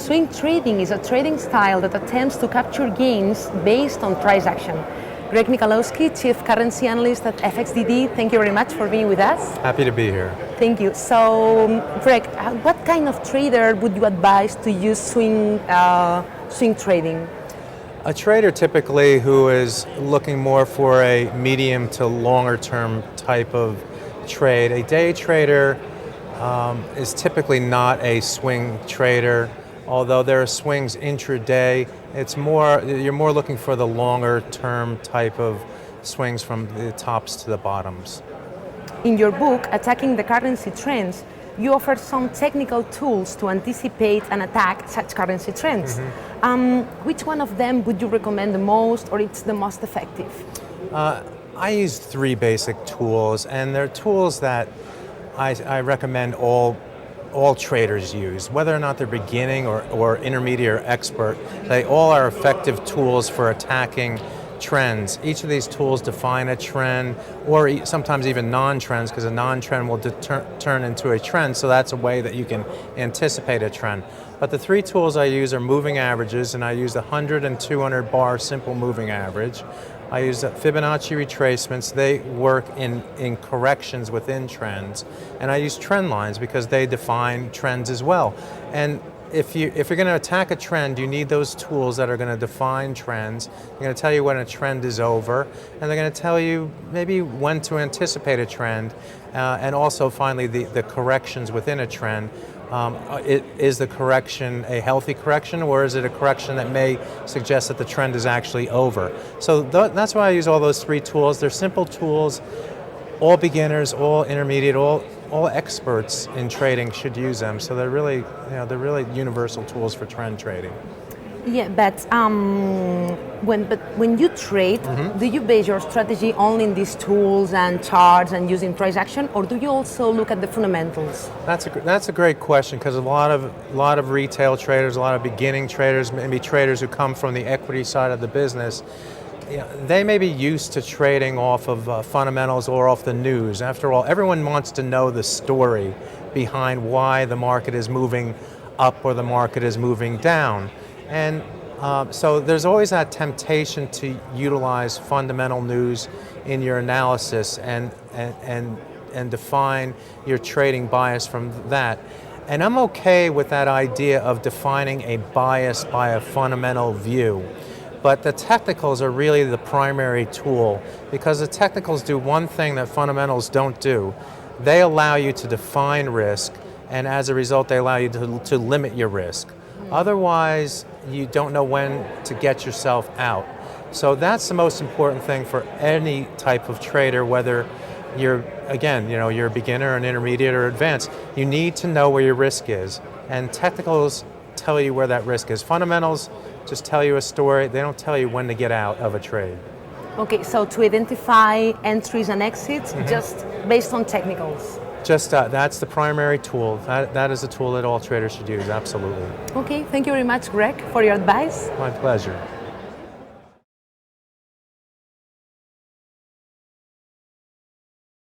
swing trading is a trading style that attempts to capture gains based on price action. Greg Michalowski, Chief Currency Analyst at FXDD, thank you very much for being with us. Happy to be here. Thank you. So, Greg, what kind of trader would you advise to use swing trading? A trader typically who is looking more for a medium to longer term type of trade. A day trader is typically not a swing trader, although there are swings intraday. You're more looking for the longer term type of swings from the tops to the bottoms. In your book, Attacking the Currency Trends, you offer some technical tools to anticipate and attack such currency trends. Which one of them would you recommend the most, or it's the most effective? I use three basic tools, and they're tools that I recommend all traders use, whether or not they're beginning or intermediate or expert. They all are effective tools for attacking trends. Each of these tools define a trend, or sometimes even non-trends, because a non-trend will turn into a trend, so that's a way that you can anticipate a trend. But the three tools I use are moving averages, and I use the 100 and 200 bar simple moving average. I use Fibonacci retracements. They work in corrections within trends. And I use trend lines because they define trends as well. And if you're going to attack a trend, you need those tools that are going to define trends. They're going to tell you when a trend is over, and they're going to tell you maybe when to anticipate a trend, and also finally the corrections within a trend. Is the correction a healthy correction, or is it a correction that may suggest that the trend is actually over? So that's why I use all those three tools. They're simple tools. All beginners, all intermediate, all experts in trading should use them. So they're really universal tools for trend trading. Yeah, but when you trade, do you base your strategy only in these tools and charts and using price action, or do you also look at the fundamentals? That's a great question, because a lot of retail traders, a lot of beginning traders, maybe traders who come from the equity side of the business, they may be used to trading off of fundamentals or off the news. After all, everyone wants to know the story behind why the market is moving up or the market is moving down. And so there's always that temptation to utilize fundamental news in your analysis and define your trading bias from that. And I'm okay with that idea of defining a bias by a fundamental view. But the technicals are really the primary tool, because the technicals do one thing that fundamentals don't do. They allow you to define risk, and as a result they allow you to limit your risk. Otherwise, you don't know when to get yourself out. So that's the most important thing for any type of trader, whether you're a beginner, an intermediate, or advanced. You need to know where your risk is, and technicals tell you where that risk is. Fundamentals just tell you a story. They don't tell you when to get out of a trade. Okay, so to identify entries and exits, just based on technicals. Just that's the primary tool. That is a tool that all traders should use, absolutely. Okay, thank you very much, Greg, for your advice. My pleasure.